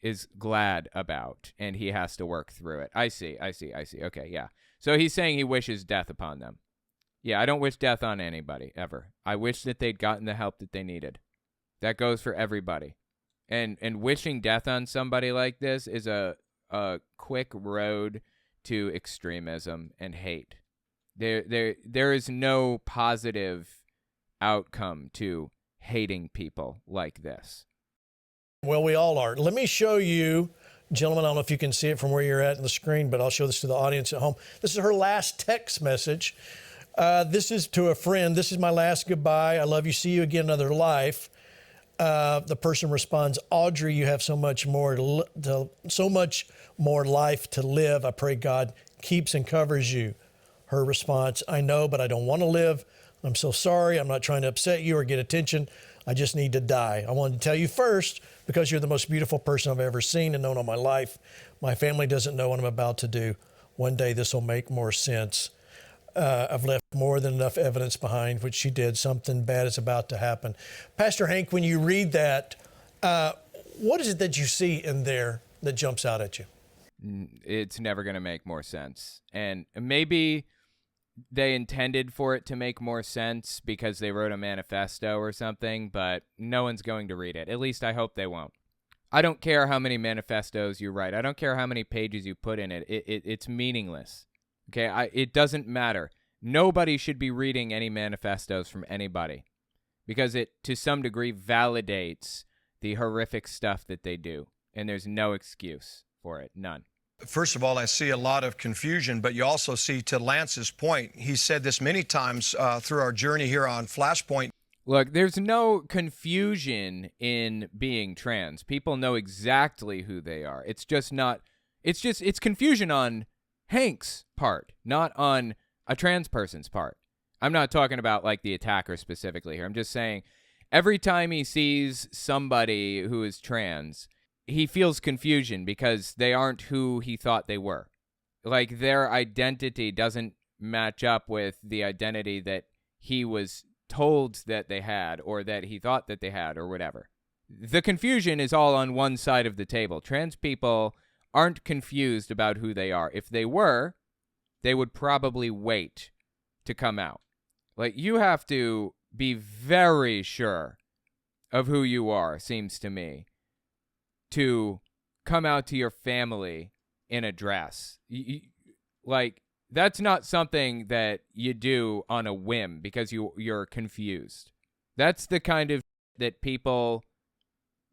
is glad about, and he has to work through it. I see. Okay, yeah. So he's saying he wishes death upon them. Yeah, I don't wish death on anybody, ever. I wish that they'd gotten the help that they needed. That goes for everybody. And wishing death on somebody like this is a quick road to extremism and hate. There is no positive outcome to hating people like this. Well, we all are. Let me show you, gentlemen, I don't know if you can see it from where you're at on the screen, but I'll show this to the audience at home. This is her last text message. This is to a friend. This is my last goodbye. I love you. See you again another life. The person responds, Audrey, you have so much more life to live. I pray God keeps and covers you. Her response, I know, but I don't want to live. I'm so sorry. I'm not trying to upset you or get attention. I just need to die. I wanted to tell you first because you're the most beautiful person I've ever seen and known all my life. My family doesn't know what I'm about to do. One day this will make more sense. I've left more than enough evidence behind, which she did. Something bad is about to happen. Pastor Hank, when you read that, what is it that you see in there that jumps out at you? It's never going to make more sense. And maybe they intended for it to make more sense because they wrote a manifesto or something, but no one's going to read it. At least I hope they won't. I don't care how many manifestos you write. I don't care how many pages you put in it. It's meaningless. Okay, it doesn't matter. Nobody should be reading any manifestos from anybody because it, to some degree, validates the horrific stuff that they do, and there's no excuse for it, none. First of all, I see a lot of confusion, but you also see, to Lance's point, he said this many times through our journey here on Flashpoint. Look, there's no confusion in being trans. People know exactly who they are. It's confusion on Hank's part, not on a trans person's part. I'm not talking about like the attacker specifically here. I'm just saying every time he sees somebody who is trans, he feels confusion because they aren't who he thought they were. Like their identity doesn't match up with the identity that he was told that they had or that he thought that they had or whatever. The confusion is all on one side of the table. Trans people aren't confused about who they are. If they were, they would probably wait to come out. Like, you have to be very sure of who you are, seems to me, to come out to your family in a dress. Like, that's not something that you do on a whim because you're confused. That's the kind of that people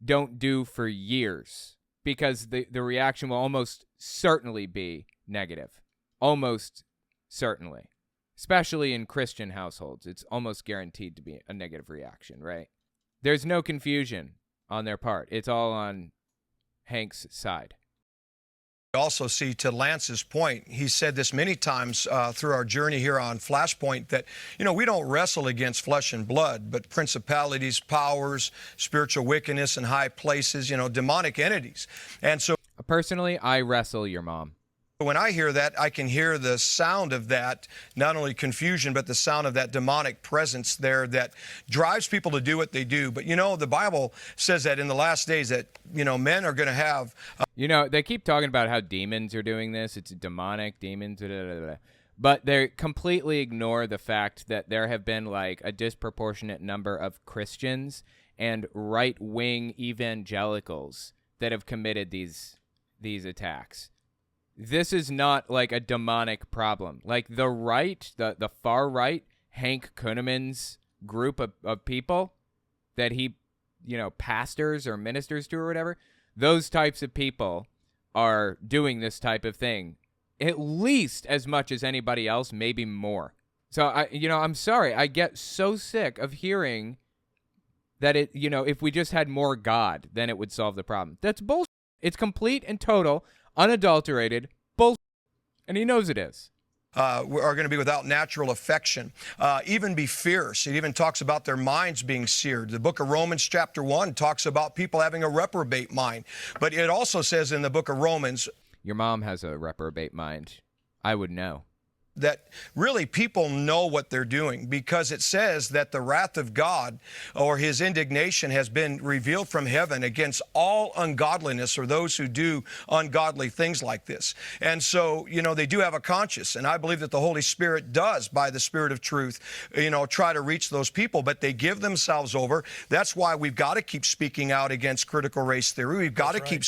don't do for years because the reaction will almost certainly be negative. Almost certainly. Especially in Christian households. It's almost guaranteed to be a negative reaction, right? There's no confusion on their part. It's all on Hank's side. We also see, to Lance's point, he said this many times through our journey here on Flashpoint, that, we don't wrestle against flesh and blood, but principalities, powers, spiritual wickedness in high places, demonic entities. And so personally, I wrestle your mom. When I hear that, I can hear the sound of that, not only confusion, but the sound of that demonic presence there that drives people to do what they do. But, the Bible says that in the last days that, men are going to have... they keep talking about how demons are doing this. It's demonic, demons, blah, blah, blah. But they completely ignore the fact that there have been, like, a disproportionate number of Christians and right-wing evangelicals that have committed these attacks. This is not like a demonic problem. Like the right, the far right, Hank Kunneman's group of people that he, pastors or ministers to or whatever, those types of people are doing this type of thing at least as much as anybody else, maybe more. So I'm sorry. I get so sick of hearing that if we just had more God, then it would solve the problem. That's bullshit. It's complete and total, unadulterated bullshit, and he knows it is. Are going to be without natural affection, even be fierce. It even talks about their minds being seared. The book of Romans chapter 1 talks about people having a reprobate mind. But it also says in the book of Romans... Your mom has a reprobate mind. I would know. That really people know what they're doing, because it says that the wrath of God or his indignation has been revealed from heaven against all ungodliness or those who do ungodly things like this. And so, they do have a conscience. And I believe that the Holy Spirit does, by the Spirit of truth, try to reach those people, but they give themselves over. That's why we've got to keep speaking out against critical race theory. We've got to keep...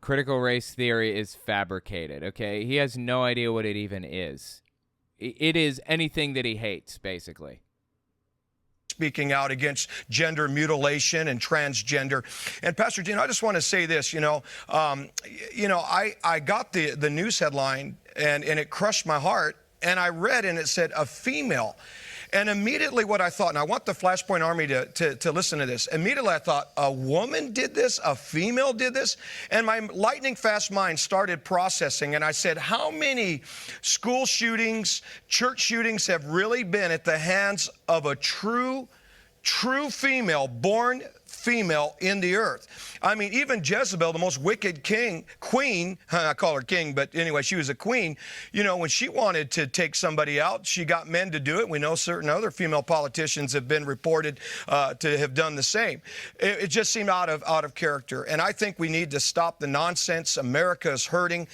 critical race theory is fabricated, okay? He has no idea what it even is. It is anything that he hates, basically. Speaking out against gender mutilation and transgender. And Pastor Dean, I just want to say this, I got the news headline and it crushed my heart, and I read and it said a female. And immediately what I thought, and I want the Flashpoint Army to listen to this. Immediately I thought, a woman did this? A female did this? And my lightning fast mind started processing, and I said, how many school shootings, church shootings have really been at the hands of a true female, born female in the earth? I mean, even Jezebel, the most wicked queen, I call her king, but anyway, she was a queen. When she wanted to take somebody out, she got men to do it. We know certain other female politicians have been reported to have done the same. It just seemed out of character. And I think we need to stop the nonsense. America is hurting.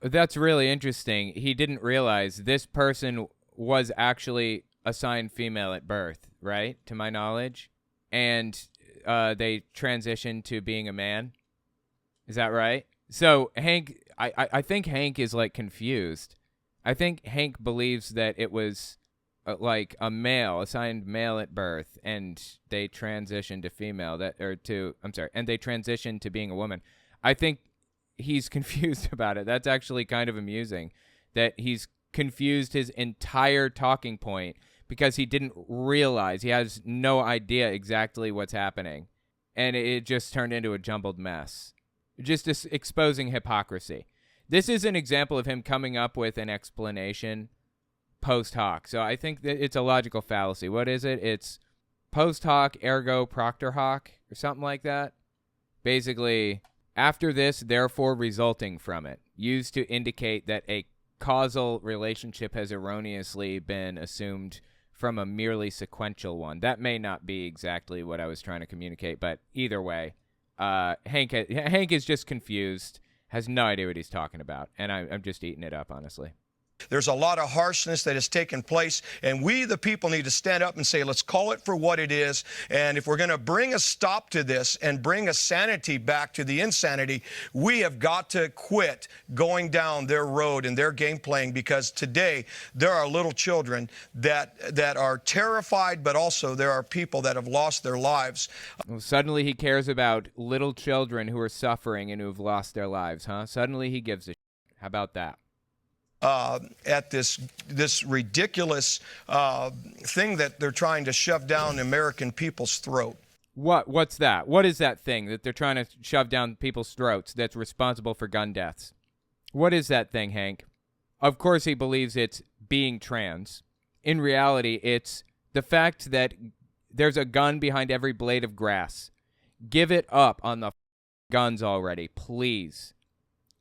That's really interesting. He didn't realize this person was actually assigned female at birth, right? To my knowledge. And they transitioned to being a man. Is that right? So Hank, I think Hank is like confused. I think Hank believes that it was like a male, assigned male at birth, and they transitioned to female, and they transitioned to being a woman. I think he's confused about it. That's actually kind of amusing that he's confused his entire talking point because he didn't realize, he has no idea exactly what's happening. And it just turned into a jumbled mess. Just exposing hypocrisy. This is an example of him coming up with an explanation post hoc. So I think that it's a logical fallacy. What is it? It's post hoc, ergo proctor hoc, or something like that. Basically, after this, therefore resulting from it. Used to indicate that a causal relationship has erroneously been assumed from a merely sequential one. That may not be exactly what I was trying to communicate, but either way, Hank is just confused, has no idea what he's talking about, and I'm just eating it up, honestly. There's a lot of harshness that has taken place, and we, the people, need to stand up and say, let's call it for what it is. And if we're going to bring a stop to this and bring a sanity back to the insanity, we have got to quit going down their road and their game playing, because today there are little children that are terrified, but also there are people that have lost their lives. Well, suddenly he cares about little children who are suffering and who have lost their lives, huh? Suddenly he gives a shit. How about that? At this ridiculous thing that they're trying to shove down the American people's throat. What's that? What is that thing that they're trying to shove down people's throats that's responsible for gun deaths? What is that thing, Hank? Of course he believes it's being trans. In reality, it's the fact that there's a gun behind every blade of grass. Give it up on the guns already, please.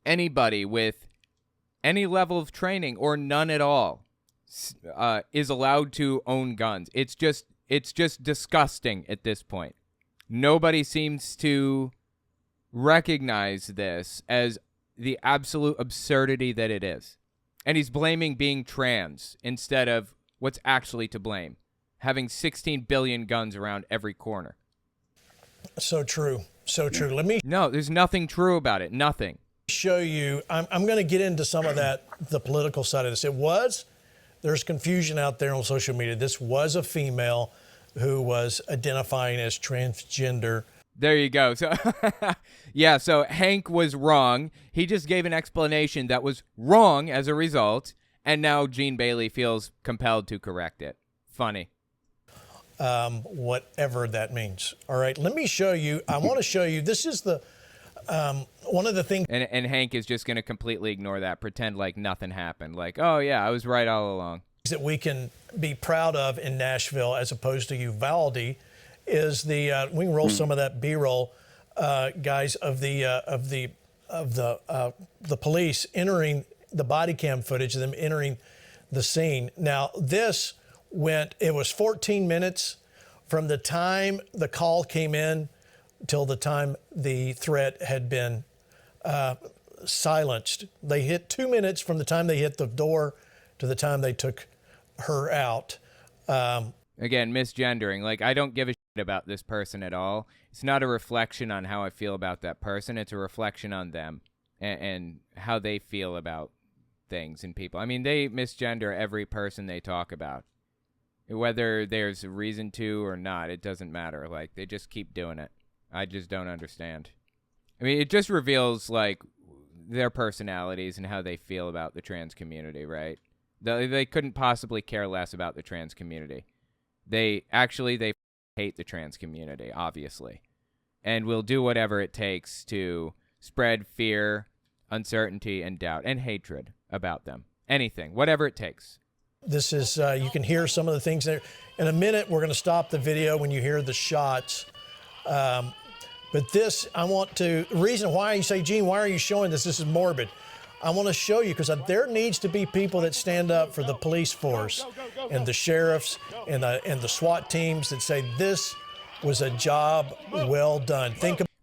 Anybody with any level of training or none at all is allowed to own guns. It's just disgusting at this point. Nobody seems to recognize this as the absolute absurdity that it is. And he's blaming being trans instead of what's actually to blame. Having 16 billion guns around every corner. So true. So true. No, there's nothing true about it. Nothing. Show you, I'm going to get into some of that, the political side of this. There's confusion out there on social media. This was a female who was identifying as transgender. There you go. So, yeah, so Hank was wrong. He just gave an explanation that was wrong as a result, and now Gene Bailey feels compelled to correct it. Funny. Whatever that means. All right, let me show you. I want to show you, this is the... one of the things, and Hank is just going to completely ignore that, pretend like nothing happened, like, oh yeah, I was right all along. That we can be proud of in Nashville, as opposed to Uvalde, is the we can roll some of that B-roll, guys, of the police entering the body cam footage of them entering the scene. Now it was 14 minutes from the time the call came in till the time the threat had been silenced. They hit 2 minutes from the time they hit the door to the time they took her out. Again, misgendering. Like, I don't give a about this person at all. It's not a reflection on how I feel about that person. It's a reflection on them and how they feel about things and people. I mean, they misgender every person they talk about. Whether there's a reason to or not, it doesn't matter. Like, they just keep doing it. I just don't understand. I mean, it just reveals, like, their personalities and how they feel about the trans community, right? They couldn't possibly care less about the trans community. They hate the trans community, obviously, and will do whatever it takes to spread fear, uncertainty, and doubt, and hatred about them. Anything, whatever it takes. This is, you can hear some of the things there. In a minute, we're going to stop the video when you hear the shots. But this, the reason why you say, Gene, why are you showing this? This is morbid. I want to show you because there needs to be people that stand up for the police force and the sheriffs and the SWAT teams that say this was a job well done.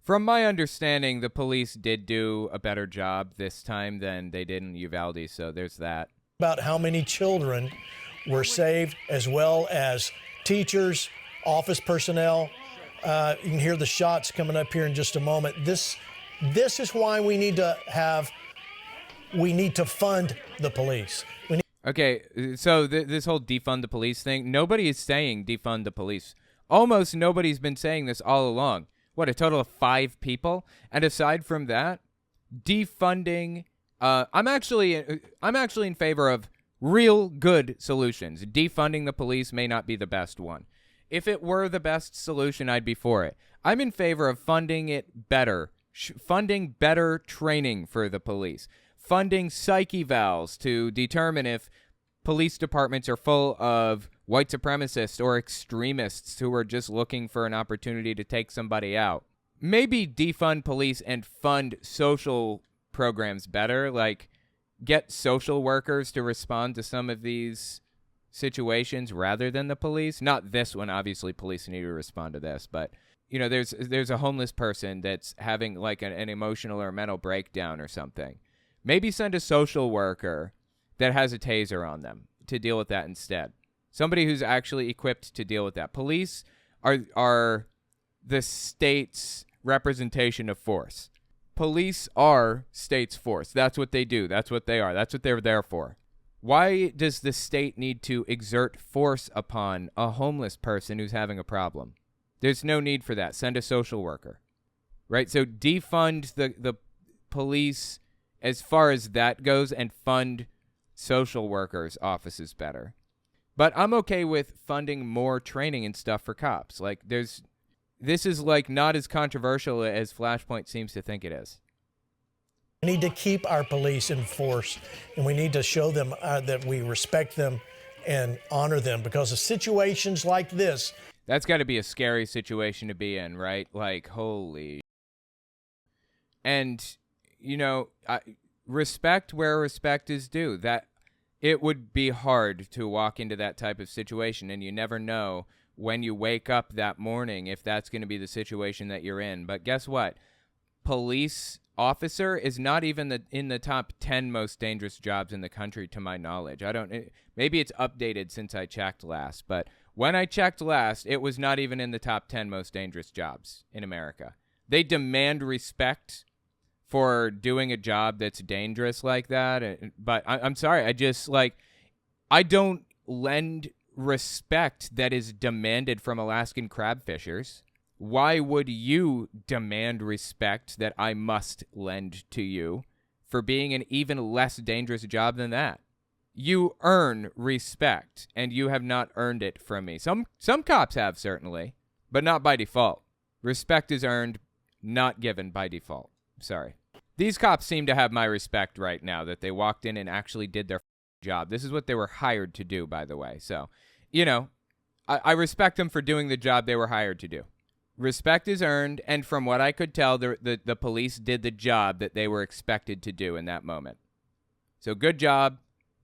From my understanding, the police did do a better job this time than they did in Uvalde, so there's that. About how many children were saved, as well as teachers, office personnel. You can hear the shots coming up here in just a moment. This is why we need to fund the police. Okay, so this whole defund the police thing, nobody is saying defund the police. Almost nobody's been saying this all along. What, a total of 5 people? And aside from that, defunding... I'm actually in favor of real good solutions. Defunding the police may not be the best one. If it were the best solution, I'd be for it. I'm in favor of funding it better, funding better training for the police, funding psych evals to determine if police departments are full of white supremacists or extremists who are just looking for an opportunity to take somebody out. Maybe defund police and fund social programs better, like get social workers to respond to some of these situations rather than the police. Not this one, obviously police need to respond to this, but you know, there's a homeless person that's having like an emotional or mental breakdown or something. Maybe send a social worker that has a taser on them to deal with that instead. Somebody who's actually equipped to deal with that. Police are the state's representation of force. Police are state's force. That's what they do. That's what they are. That's what they're there for. Why does the state need to exert force upon a homeless person who's having a problem? There's no need for that. Send a social worker. Right? So defund the police as far as that goes and fund social workers' offices better. But I'm okay with funding more training and stuff for cops. Like, this is like not as controversial as Flashpoint seems to think it is. We need to keep our police in force, and we need to show them that we respect them and honor them, because of situations like this. That's got to be a scary situation to be in, right? Like, holy. And, you know, respect where respect is due. That it would be hard to walk into that type of situation, and you never know when you wake up that morning if that's going to be the situation that you're in. But guess what? Police officer is not even in the top 10 most dangerous jobs in the country, to my knowledge. Maybe it's updated since I checked last, but when I checked last, it was not even in the top 10 most dangerous jobs in America. They demand respect for doing a job that's dangerous like that. But I'm sorry, I don't lend respect that is demanded from Alaskan crab fishers. Why would you demand respect that I must lend to you for being an even less dangerous job than that? You earn respect, and you have not earned it from me. Some cops have, certainly, but not by default. Respect is earned, not given by default. Sorry. These cops seem to have my respect right now, that they walked in and actually did their job. This is what they were hired to do, by the way. So, you know, I respect them for doing the job they were hired to do. Respect is earned, and from what I could tell, the police did the job that they were expected to do in that moment. So good job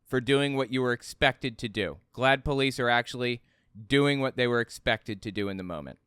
for doing what you were expected to do. Glad police are actually doing what they were expected to do in the moment.